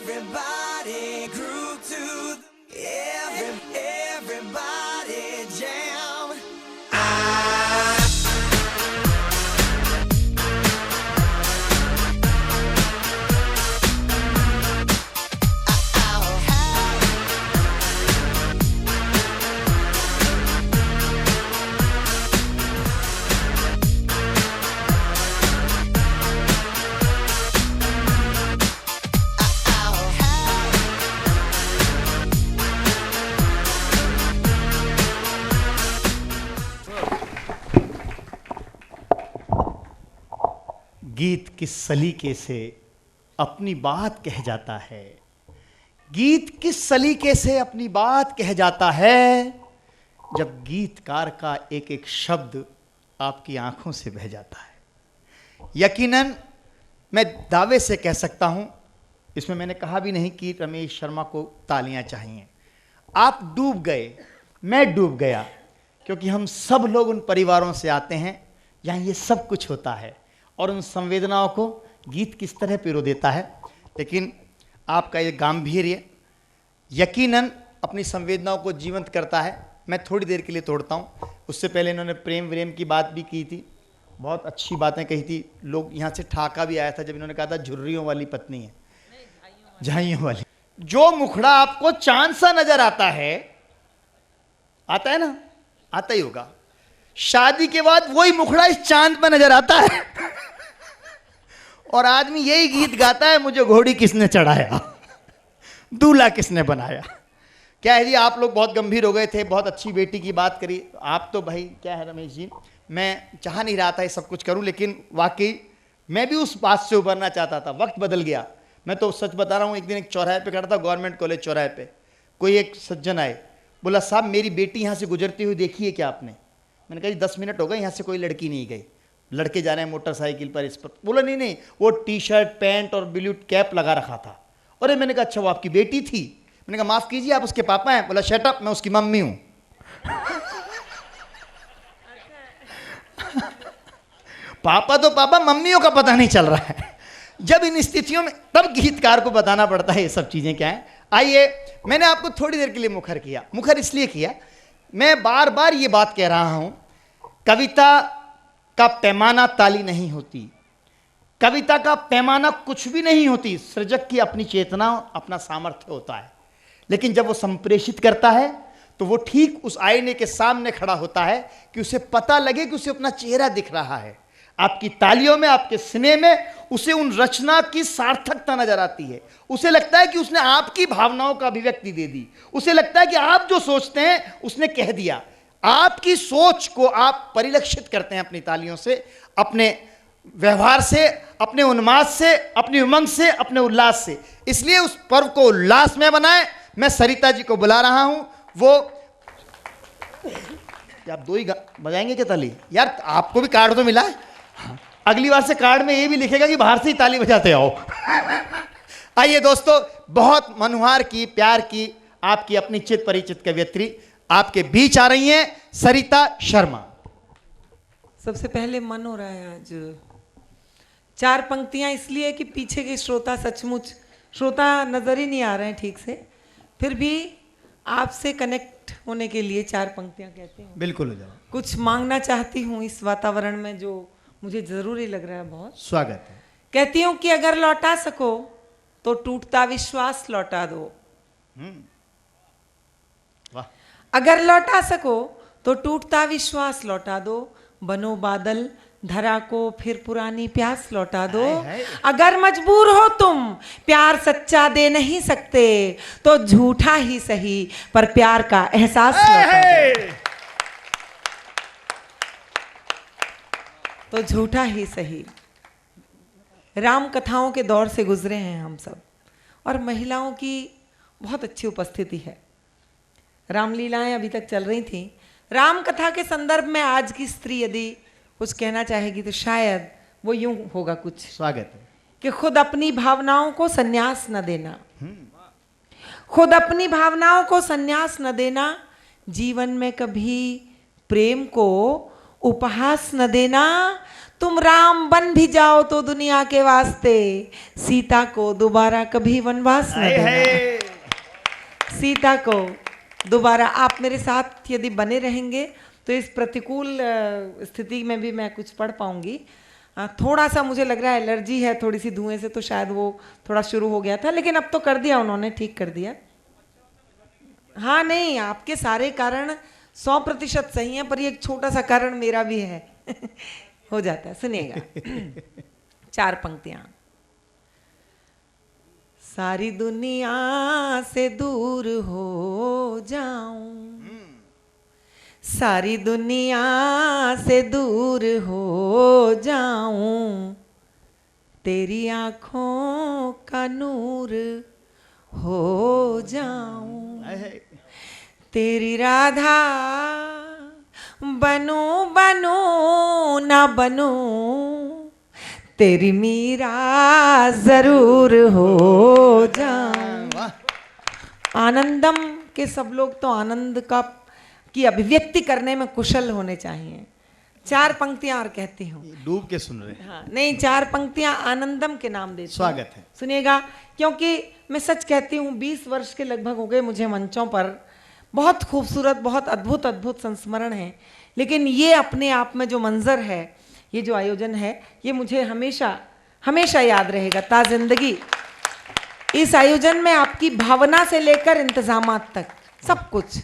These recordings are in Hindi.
Everybody grew to everybody jam. गीत किस सलीके से अपनी बात कह जाता है, गीत किस सलीके से अपनी बात कह जाता है, जब गीतकार का एक एक शब्द आपकी आंखों से बह जाता है। यकीनन मैं दावे से कह सकता हूं, इसमें मैंने कहा भी नहीं कि रमेश शर्मा को तालियां चाहिए। आप डूब गए, मैं डूब गया, क्योंकि हम सब लोग उन परिवारों से आते हैं जहां ये सब कुछ होता है और उन संवेदनाओं को गीत किस तरह पिरो देता है। लेकिन आपका ये गांभीर्य यकीनन अपनी संवेदनाओं को जीवंत करता है। मैं थोड़ी देर के लिए तोड़ता हूँ। उससे पहले इन्होंने प्रेम व्रेम की बात भी की थी, बहुत अच्छी बातें कही थी। लोग यहाँ से ठाका भी आया था जब इन्होंने कहा था झुर्रियों वाली पत्नी है, झाइयों वाली। जो मुखड़ा आपको चांद सा नजर आता है, आता है ना, आता ही होगा, शादी के बाद वही मुखड़ा इस चांद पर नजर आता है और आदमी यही गीत गाता है, मुझे घोड़ी किसने चढ़ाया, दूल्हा किसने बनाया। क्या है जी, आप लोग बहुत गंभीर हो गए थे, बहुत अच्छी बेटी की बात करी। आप तो भाई क्या है रमेश जी, मैं चाह नहीं रहा था ये सब कुछ करूं, लेकिन वाकई मैं भी उस बात से उभरना चाहता था। वक्त बदल गया। मैं तो सच बता रहा हूँ, एक दिन एक चौराहे पे खड़ा था, गवर्नमेंट कॉलेज चौराहे पे। कोई एक सज्जन आए, बोला साहब मेरी बेटी यहाँ से गुजरती हुई देखी है क्या आपने? मैंने कहा जी 10 मिनट हो गए, यहाँ से कोई लड़की नहीं गई, लड़के जा रहे हैं मोटरसाइकिल पर, इस पर। बोला नहीं नहीं, वो टी शर्ट पैंट और ब्लू कैप लगा रखा था। अरे मैंने कहा अच्छा वो आपकी बेटी थी? मैंने कहा माफ़ कीजिए आप उसके पापा हैं? बोला शट अप, मैं उसकी मम्मी हूँ। पापा तो पापा, मम्मियों का पता नहीं चल रहा है। जब इन स्थितियों में तब गीतकार को बताना पड़ता है ये सब चीज़ें क्या हैं। आइए, मैंने आपको थोड़ी देर के लिए मुखर किया। मुखर इसलिए किया, मैं बार बार ये बात कह रहा हूँ, कविता का पैमाना ताली नहीं होती, कविता का पैमाना कुछ भी नहीं होती। सृजक की अपनी चेतना, अपना सामर्थ्य होता है, लेकिन जब वो संप्रेषित करता है तो वो ठीक उस आईने के सामने खड़ा होता है कि उसे पता लगे कि उसे अपना चेहरा दिख रहा है। आपकी तालियों में, आपके स्नेह में उसे उन रचना की सार्थकता नजर आती है। उसे लगता है कि उसने आपकी भावनाओं का अभिव्यक्ति दे दी। उसे लगता है कि आप जो सोचते हैं उसने कह दिया। आपकी सोच को आप परिलक्षित करते हैं अपनी तालियों से, अपने व्यवहार से, अपने उन्माद से, अपनी उमंग से, अपने उल्लास से। इसलिए उस पर्व को उल्लास में बनाएं। मैं सरिता जी को बुला रहा हूं। वो आप दो ही बजाएंगे क्या ताली? यार आपको भी कार्ड तो मिला है। अगली बार से कार्ड में ये भी लिखेगा कि बाहर से ही ताली बजाते आओ। आइए दोस्तों, बहुत मनुहार की, प्यार की, आपकी अपनी चित परिचित कवियत्री आपके बीच आ रही हैं, सरिता शर्मा। सबसे पहले मन हो रहा है आज 4 पंक्तियां, इसलिए कि पीछे के श्रोता सचमुच श्रोता नजर ही नहीं आ रहे हैं ठीक से, फिर भी आपसे कनेक्ट होने के लिए 4 पंक्तियां कहती हूँ। बिल्कुल हो जाओ। कुछ मांगना चाहती हूँ इस वातावरण में जो मुझे जरूरी लग रहा है। बहुत स्वागत है। कहती हूँ कि अगर लौटा सको तो टूटता विश्वास लौटा दो। वाह। अगर लौटा सको तो टूटता विश्वास लौटा दो, बनो बादल धरा को फिर पुरानी प्यास लौटा दो। अगर मजबूर हो तुम, प्यार सच्चा दे नहीं सकते, तो झूठा ही सही पर प्यार का एहसास लौटा दो। तो झूठा ही सही। राम कथाओं के दौर से गुजरे हैं हम सब, और महिलाओं की बहुत अच्छी उपस्थिति है। रामलीलाएं अभी तक चल रही थी। राम कथा के संदर्भ में आज की स्त्री यदि कुछ कहना चाहेगी तो शायद वो यूं होगा कुछ। स्वागत है। कि खुद अपनी भावनाओं को संन्यास न देना, खुद अपनी भावनाओं को संन्यास न देना, जीवन में कभी प्रेम को उपहास न देना, तुम राम बन भी जाओ तो दुनिया के वास्ते सीता को दोबारा कभी वनवास न देना। सीता को दोबारा आप मेरे साथ यदि बने रहेंगे तो इस प्रतिकूल स्थिति में भी मैं कुछ पढ़ पाऊंगी। थोड़ा सा मुझे लग रहा है एलर्जी है थोड़ी सी धुएं से, तो शायद वो थोड़ा शुरू हो गया था, लेकिन अब तो कर दिया उन्होंने, ठीक कर दिया। हाँ नहीं, आपके सारे कारण 100% सही है, पर ये एक छोटा सा कारण मेरा भी है हो जाता है। सुनिएगा 4 पंक्तियां। सारी दुनिया से दूर हो जाऊं, सारी दुनिया से दूर हो जाऊं, तेरी आंखों का नूर हो जाऊं, तेरी राधा बनूं बनूं ना बनूं, तेरी मीरा जरूर हो जाऊं। आनंदम के सब लोग तो आनंद की अभिव्यक्ति करने में कुशल होने चाहिए। 4 पंक्तियां और कहती हूँ, डूब के सुन रहे हैं। हाँ नहीं, 4 पंक्तियां आनंदम के नाम देती हूँ। स्वागत है। सुनिएगा, क्योंकि मैं सच कहती हूँ 20 वर्ष के लगभग हो गए मुझे मंचों पर, बहुत खूबसूरत, बहुत अद्भुत अद्भुत संस्मरण है, लेकिन ये अपने आप में जो मंजर है, ये जो आयोजन है, ये मुझे हमेशा हमेशा याद रहेगा ता जिंदगी। इस आयोजन में आपकी भावना से लेकर इंतजामात तक सब कुछ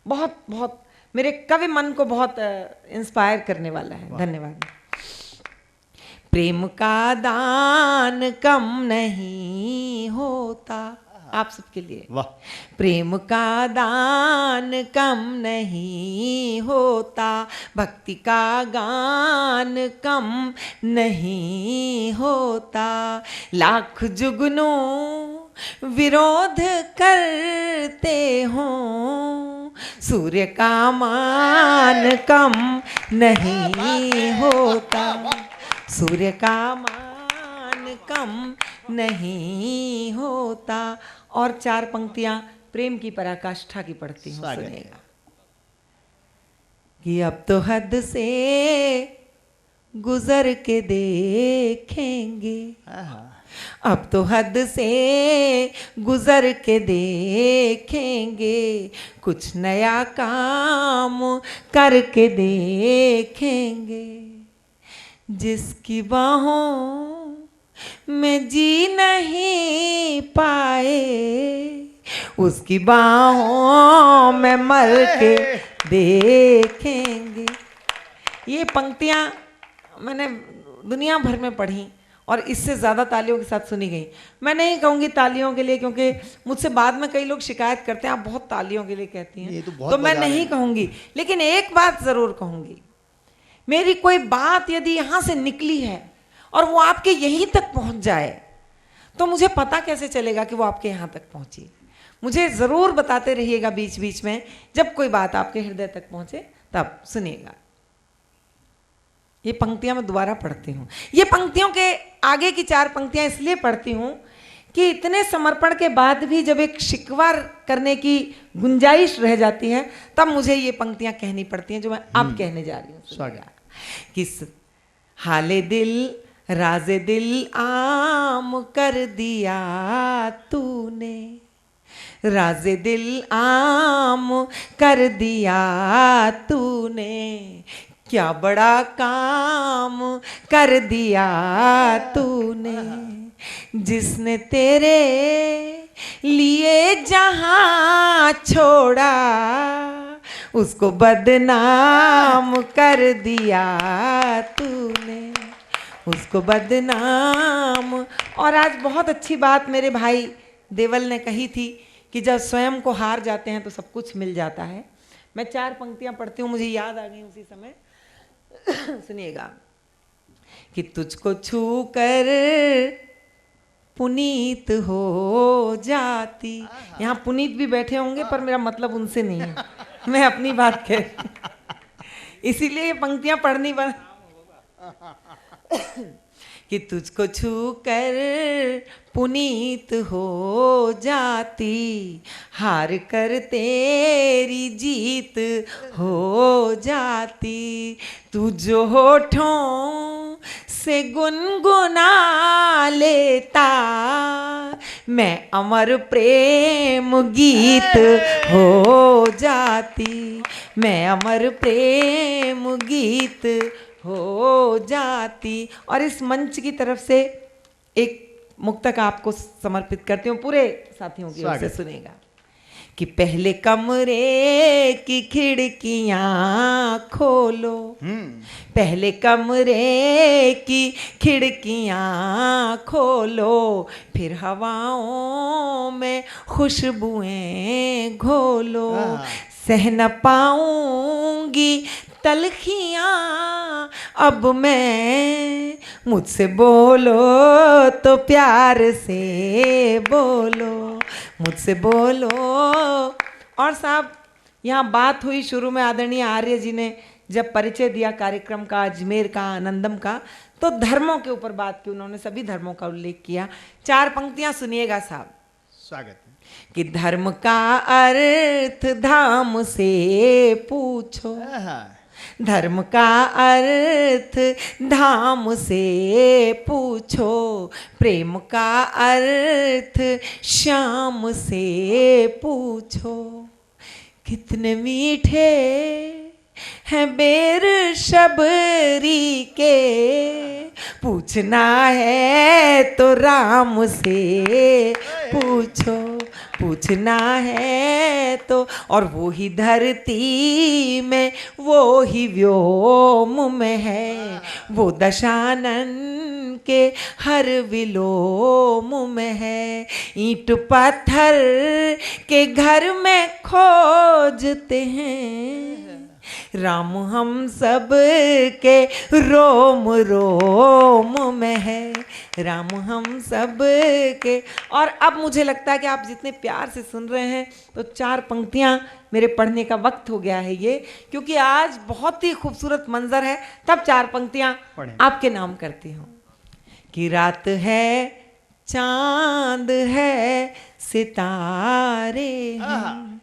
बहुत बहुत मेरे कवि मन को बहुत इंस्पायर करने वाला है। धन्यवाद। प्रेम का दान कम नहीं होता, आप सबके लिए। वाह। प्रेम का दान कम नहीं होता, भक्ति का गान कम नहीं होता, लाख जुगनों विरोध करते हों, सूर्य का मान कम नहीं होता, सूर्य का मान कम नहीं होता। और 4 पंक्तियां प्रेम की पराकाष्ठा की पढ़ती हूँ, सुनिएगा। कि अब तो हद से गुजर के देखेंगे, अब तो हद से गुजर के देखेंगे, कुछ नया काम करके देखेंगे, जिसकी बाहों में जी नहीं पाए, उसकी बाहों में मर के देखेंगे। ये पंक्तियां मैंने दुनिया भर में पढ़ी और इससे ज़्यादा तालियों के साथ सुनी गई। मैं नहीं कहूँगी तालियों के लिए, क्योंकि मुझसे बाद में कई लोग शिकायत करते हैं आप बहुत तालियों के लिए कहती हैं, तो मैं नहीं कहूँगी, लेकिन एक बात ज़रूर कहूँगी, मेरी कोई बात यदि यहाँ से निकली है और वो आपके यहीं तक पहुँच जाए, तो मुझे पता कैसे चलेगा कि वो आपके यहाँ तक पहुँची। मुझे ज़रूर बताते रहिएगा बीच बीच में, जब कोई बात आपके हृदय तक पहुँचे तब सुनिएगा। ये पंक्तियां मैं दोबारा पढ़ती हूँ। ये पंक्तियों के आगे की 4 पंक्तियां इसलिए पढ़ती हूँ कि इतने समर्पण के बाद भी जब एक शिकवा करने की गुंजाइश रह जाती है, तब मुझे ये पंक्तियां कहनी पड़ती हैं जो मैं अब कहने जा रही हूँ। किस हाले दिल राजे दिल आम कर दिया तूने, राजे दिल आम कर दिया तूने, क्या बड़ा काम कर दिया तूने, जिसने तेरे लिए जहां छोड़ा, उसको बदनाम कर दिया तूने, उसको बदनाम। और आज बहुत अच्छी बात मेरे भाई देवल ने कही थी कि जब स्वयं को हार जाते हैं तो सब कुछ मिल जाता है। मैं 4 पंक्तियां पढ़ती हूँ, मुझे याद आ गई उसी समय। सुनिएगा। कि तुझको छू कर पुनीत हो जाती, यहाँ पुनीत भी बैठे होंगे पर मेरा मतलब उनसे नहीं है, मैं अपनी बात कह, इसीलिए ये पंक्तियां पढ़नी बंद। कि तुझको छू कर पुनीत हो जाती, हार कर तेरी जीत हो जाती। तू जो होठों से गुनगुना लेता, मैं अमर प्रेम गीत हो जाती, मैं अमर प्रेम गीत हो जाती। और इस मंच की तरफ से एक मुक्तक आपको समर्पित करती हूँ, पूरे साथियों की ओर से सुनेगा। कि पहले कमरे की खिड़कियां खोलो, पहले कमरे की खिड़कियां खोलो, फिर हवाओं में खुशबुएं घोलो। सह न पाऊंगी तलखियां अब मैं, मुझसे बोलो तो प्यार से बोलो, मुझसे बोलो। और साहब यहाँ बात हुई शुरू में, आदरणीय आर्य जी ने जब परिचय दिया कार्यक्रम का, अजमेर का, आनंदम का, तो धर्मों के ऊपर बात की उन्होंने, सभी धर्मों का उल्लेख किया। 4 पंक्तियां सुनिएगा साहब। स्वागत है। कि धर्म का अर्थ धाम से पूछो, धर्म का अर्थ धाम से पूछो, प्रेम का अर्थ श्याम से पूछो। कितने मीठे हैं बेर शबरी के, पूछना है तो राम से पूछो, पूछना है तो। और वो ही धरती में, वो ही व्योम में है, वो दशानन के हर विलोम में है। ईंट पत्थर के घर में खोजते हैं, राम हम सब के रोम रोम में है, राम हम सब के। और अब मुझे लगता है कि आप जितने प्यार से सुन रहे हैं, तो 4 पंक्तियां मेरे पढ़ने का वक्त हो गया है ये, क्योंकि आज बहुत ही खूबसूरत मंजर है, तब 4 पंक्तियां आपके नाम करती हूँ। कि रात है, चांद है, सितारे हैं,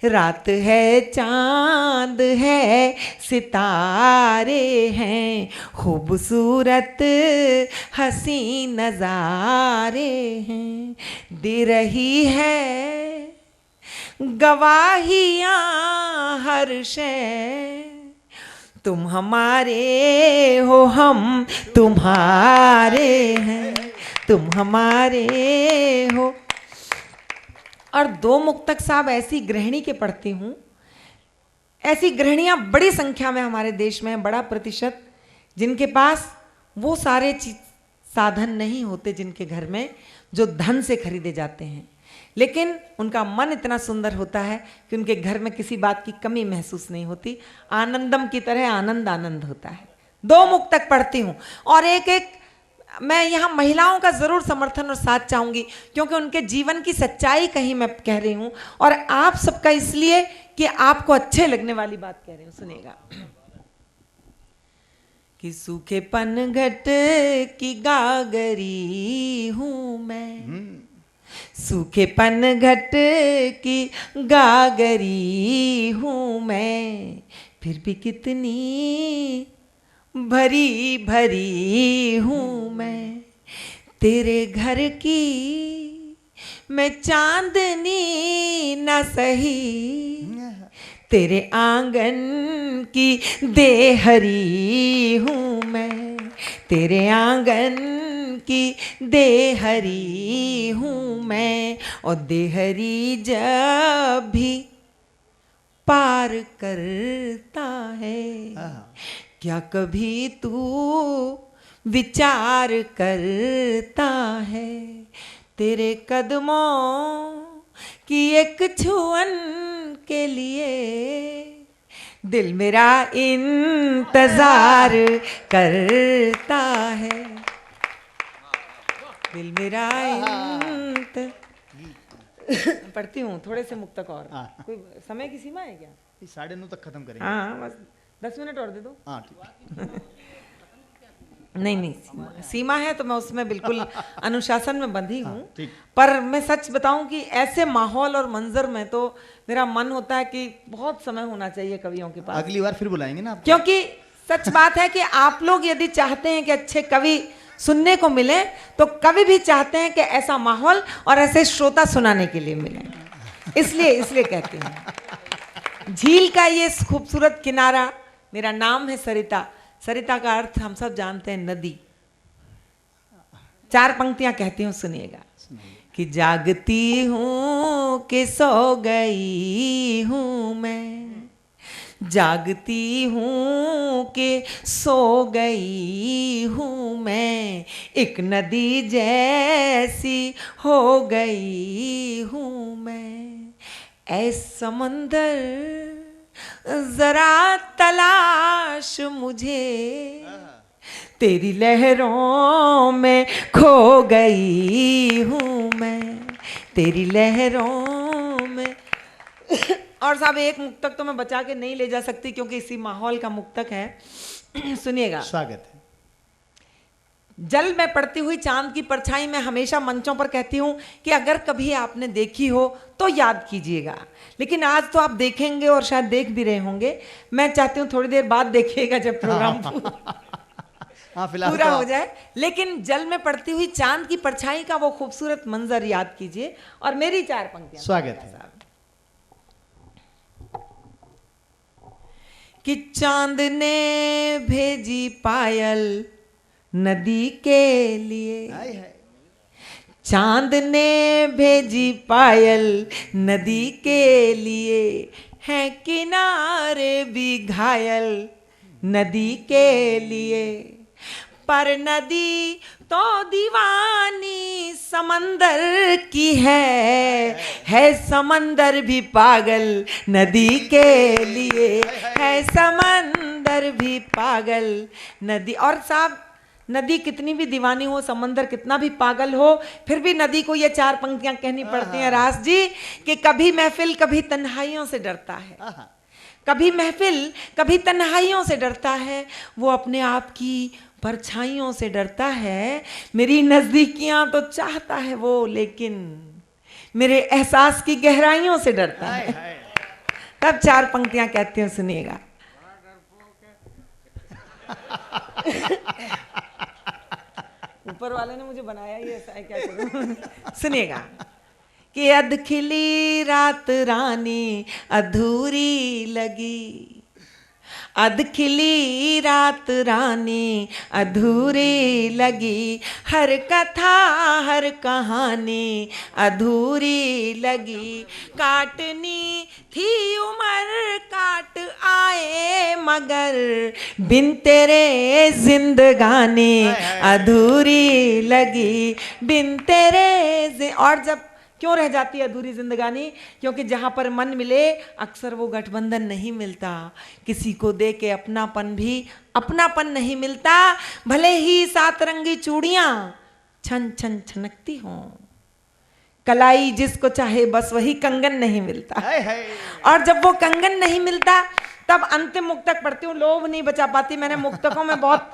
रात है, चांद है, सितारे हैं, खूबसूरत हसी नजारे हैं, दे रही है गवाहियाँ हर शय, तुम हमारे हो, हम तुम्हारे हैं, तुम हमारे हो। और 2 मुक्तक साहब ऐसी गृहिणी के पढ़ती हूँ, ऐसी गृहिणियाँ बड़ी संख्या में हमारे देश में है, बड़ा प्रतिशत, जिनके पास वो सारे साधन नहीं होते जिनके घर में जो धन से खरीदे जाते हैं, लेकिन उनका मन इतना सुंदर होता है कि उनके घर में किसी बात की कमी महसूस नहीं होती। आनंदम की तरह आनंद आनंद होता है। 2 मुक्तक पढ़ती हूँ, और एक एक मैं यहाँ महिलाओं का जरूर समर्थन और साथ चाहूंगी, क्योंकि उनके जीवन की सच्चाई कहीं मैं कह रही हूँ, और आप सबका इसलिए कि आपको अच्छे लगने वाली बात कह रही हूँ। सुनेगा। कि सूखे पनघट की गागरी हूँ मैं, सूखे पनघट की गागरी हूँ मैं, फिर भी कितनी भरी भरी हूँ मैं, तेरे घर की मैं चांदनी न सही, तेरे आंगन की देहरी हूँ मैं, तेरे आंगन की देहरी हूँ मैं। और देहरी जब भी पार करता है, क्या कभी तू विचार करता है, तेरे कदमों की एक छुअन के लिए दिल मेरा इंतजार करता है, दिल मेरा पढ़ती हूँ थोड़े से मुक्तक और। कोई समय की सीमा है क्या? 9:30 तक खत्म करेंगे। हाँ बस 10 मिनट और दे दो। हाँ ठीक। नहीं सीमा है तो मैं उसमें बिल्कुल अनुशासन में बंधी हूँ। ठीक। पर मैं सच बताऊं कि ऐसे माहौल और मंजर में तो मेरा मन होता है कि बहुत समय होना चाहिए कवियों के पास, अगली बार फिर बुलाएंगे ना आपको। क्योंकि सच बात है कि आप लोग यदि चाहते हैं कि अच्छे कवि सुनने को मिले तो कवि भी चाहते हैं कि ऐसा माहौल और ऐसे श्रोता सुनाने के लिए मिले, इसलिए कहती हूँ। झील का ये खूबसूरत किनारा, मेरा नाम है सरिता। सरिता का अर्थ हम सब जानते हैं नदी। 4 पंक्तियां कहती हूँ, सुनिएगा। कि जागती हूँ कि सो गई हूँ मैं, जागती हूँ कि सो गई हूँ मैं, एक नदी जैसी हो गई हूँ मैं। ऐ समंदर जरा तलाश मुझे, तेरी लहरों में खो गई हूँ मैं, तेरी लहरों में। और साहब एक मुक्तक तो मैं बचा के नहीं ले जा सकती क्योंकि इसी माहौल का मुक्तक है। सुनिएगा। स्वागत है। जल में पड़ती हुई चांद की परछाई मैं हमेशा मंचों पर कहती हूँ कि अगर कभी आपने देखी हो तो याद कीजिएगा, लेकिन आज तो आप देखेंगे और शायद देख भी रहे होंगे। मैं चाहती हूँ थोड़ी देर बाद देखिएगा जब प्रोग्राम पूरा हो जाए। लेकिन जल में पड़ती हुई चांद की परछाई का वो खूबसूरत मंजर याद कीजिए। और मेरी 4 पंक्तियां। स्वागत है। कि चांद ने भेजी पायल नदी के लिए, चांद ने भेजी पायल नदी के लिए, है किनारे भी घायल नदी के लिए, पर नदी तो दीवानी समंदर की है समंदर भी पागल नदी के लिए, है समंदर भी पागल नदी। और साहब नदी कितनी भी दीवानी हो, समंदर कितना भी पागल हो, फिर भी नदी को ये 4 पंक्तियां कहनी पड़ती हैं रास जी कि कभी महफिल कभी तन्हाइयों से डरता है, कभी महफिल कभी तन्हाइयों से डरता है, वो अपने आप की परछाइयों से डरता है। मेरी नजदीकियां तो चाहता है वो, लेकिन मेरे एहसास की गहराइयों से डरता है। तब 4 पंक्तियां कहती हूँ, सुनिएगा। ऊपर वाले ने मुझे बनाया ही ऐसा है, क्या करूं। सुनिएगा। कि अधखिली रात रानी अधूरी लगी, अधखिली रात रानी अधूरी लगी, हर कथा हर कहानी अधूरी लगी, काटनी थी उम्र काट आए मगर बिन तेरे जिंदगानी अधूरी लगी, बिन तेरे। और जब क्यों रह जाती है अधूरी जिंदगानी? क्योंकि जहां पर मन मिले अक्सर वो गठबंधन नहीं मिलता, किसी को दे के अपनापन भी अपनापन नहीं मिलता, भले ही 7 रंगी चूड़ियां छन छन छनकती हों, कलाई जिसको चाहे बस वही कंगन नहीं मिलता। और जब वो कंगन नहीं मिलता तब अंतिम मुक्तक पढ़ती हूँ, लोभ नहीं बचा पाती। मैंने मुक्तकों में बहुत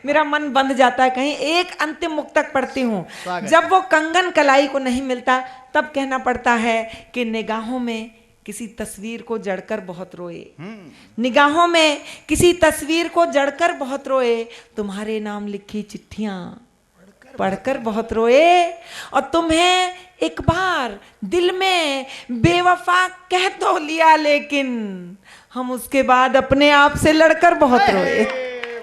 मेरा मन बंध जाता है कहीं। एक अंतिम मुक्तक पढ़ती हूँ, जब वो कंगन कलाई को नहीं मिलता तब कहना पड़ता है कि निगाहों में किसी तस्वीर को जड़कर बहुत रोए, निगाहों में किसी तस्वीर को जड़कर बहुत रोए, तुम्हारे नाम लिखी चिट्ठियां पढ़कर बहुत रोए, और तुम्हें एक बार दिल में बेवफा कह तो लिया, लेकिन हम उसके बाद अपने आप से लड़कर बहुत रोए।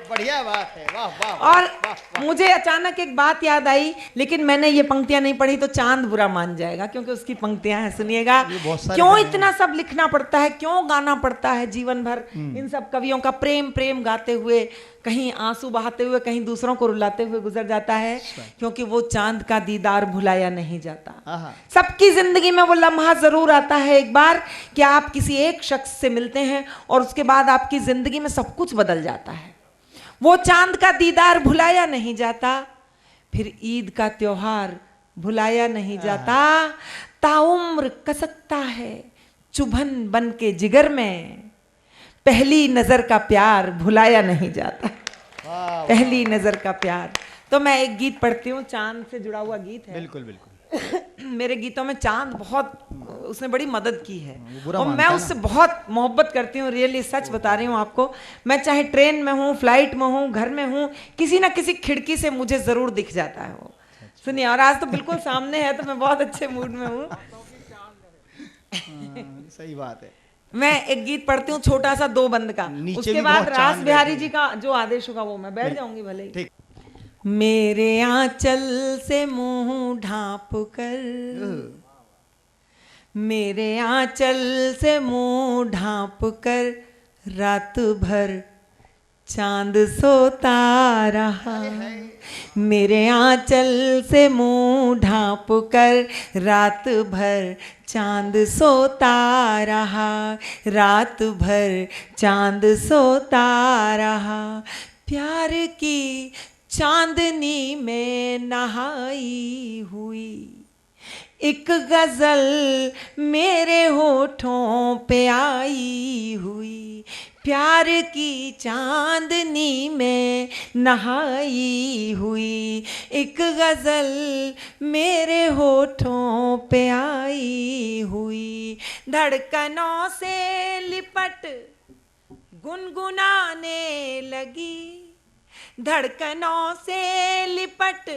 बढ़िया बात है, वाह वाह। और मुझे अचानक एक बात याद आई, लेकिन मैंने ये पंक्तियां नहीं पढ़ी तो चांद बुरा मान जाएगा क्योंकि उसकी पंक्तियां हैं। सुनिएगा। क्यों इतना सब लिखना पड़ता है, क्यों गाना पड़ता है जीवन भर इन सब कवियों का प्रेम प्रेम गाते हुए, कहीं आंसू बहाते हुए, कहीं दूसरों को रुलाते हुए गुजर जाता है, क्योंकि वो चांद का दीदार भुलाया नहीं जाता। सबकी जिंदगी में वो लम्हा जरूर आता है एक बार कि आप किसी एक शख्स से मिलते हैं और उसके बाद आपकी जिंदगी में सब कुछ बदल जाता है। वो चांद का दीदार भुलाया नहीं जाता, फिर ईद का त्योहार भुलाया नहीं जाता, ताउम्र कसकता है चुभन बन के जिगर में, पहली नजर का प्यार भुलाया नहीं जाता। पहली नजर का प्यार। तो मैं एक गीत पढ़ती हूँ, चांद से जुड़ा हुआ गीत है। बिल्कुल बिल्कुल। मेरे गीतों में चांद बहुत, उसने बड़ी मदद की है बुरा और मानता मैं है ना। उससे बहुत मोहब्बत करती हूँ। रियली सच बता रही हूँ आपको। मैं चाहे ट्रेन में हूँ, फ्लाइट में हूँ, घर में हूँ, किसी ना किसी खिड़की से मुझे जरूर दिख जाता है वो। सुनिए, और आज तो बिल्कुल सामने है, तो मैं बहुत अच्छे मूड में हूँ। सही बात है। मैं एक गीत पढ़ती हूँ, छोटा सा, दो बंद का। नीचे उसके भी बाद बहुत रास चांद बिहारी बैठे जी का जो आदेश होगा वो मैं बैठ जाऊंगी भले ही। ठीक। मेरे आंचल से मुंह ढांप कर, मेरे आंचल से मुंह ढांप कर, रात भर चांद सोता रहा। मेरे आंचल से मुंह ढांप कर, रात भर चांद सोता रहा, रात भर चांद सोता रहा। प्यार की चांदनी में नहाई हुई एक गजल मेरे होठों पे आई हुई। प्यार की चांदनी में नहाई हुई एक गजल मेरे होठों पे आई हुई। धड़कनों से लिपट गुनगुनाने लगी, धड़कनों से लिपट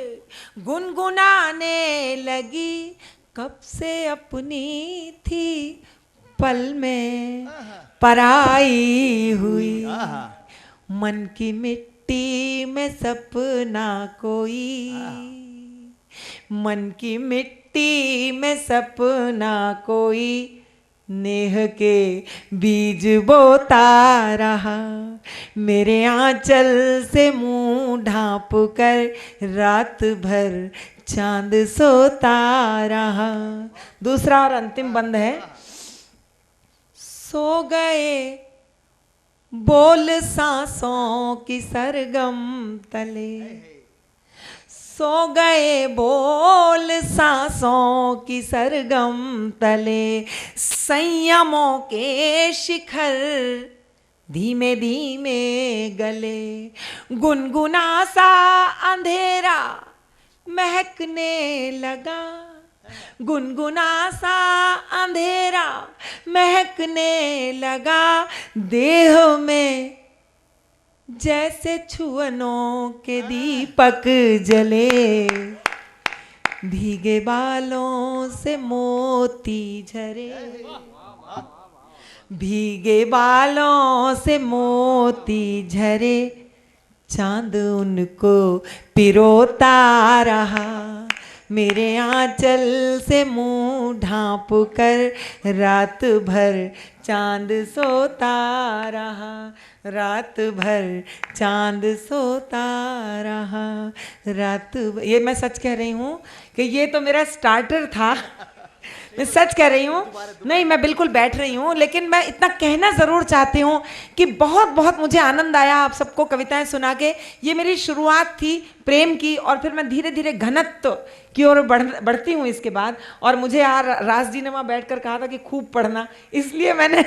गुनगुनाने लगी। कब से अपनी थी पल में पराई हुई। मन की मिट्टी में सपना कोई, मन की मिट्टी में सपना कोई, नेह के बीज बोता रहा। मेरे आंचल से मुंह ढांप कर, रात भर चांद सोता रहा। दूसरा और अंतिम बंद है। सो गए बोल सांसों की सरगम तले, सो गए बोल सांसों की सरगम तले। संयमों के शिखर धीमे धीमे गले, गुनगुना सा अंधेरा महकने लगा, गुनगुना सा अंधेरा महकने लगा। देह में जैसे छुअनों के दीपक जले, भीगे बालों से मोती झरे, भीगे बालों से मोती झरे। चांद उनको पिरोता रहा। मेरे आंचल से मुंह ढांप कर, रात भर चांद सोता रहा, रात भर चांद सोता रहा, रात ये मैं सच कह रही हूँ कि ये तो मेरा स्टार्टर था। मैं सच कह रही हूँ, नहीं मैं बिल्कुल बैठ रही हूँ, लेकिन मैं इतना कहना ज़रूर चाहती हूँ कि बहुत बहुत मुझे आनंद आया आप सबको कविताएं सुना के। ये मेरी शुरुआत थी प्रेम की, और फिर मैं धीरे धीरे घनत्व की ओर बढ़ती हूँ इसके बाद। और मुझे यार राज जी ने वहाँ बैठकर कहा था कि खूब पढ़ना, इसलिए मैंने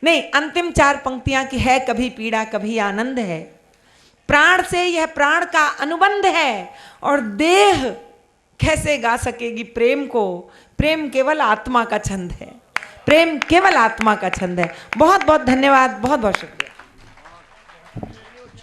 नहीं, अंतिम 4 पंक्तियाँ की है, कभी पीड़ा कभी आनंद है, प्राण से यह प्राण का अनुबंध है, और देह कैसे गा सकेगी प्रेम को, प्रेम केवल आत्मा का छंद है, प्रेम केवल आत्मा का छंद है। बहुत बहुत धन्यवाद, बहुत बहुत शुक्रिया।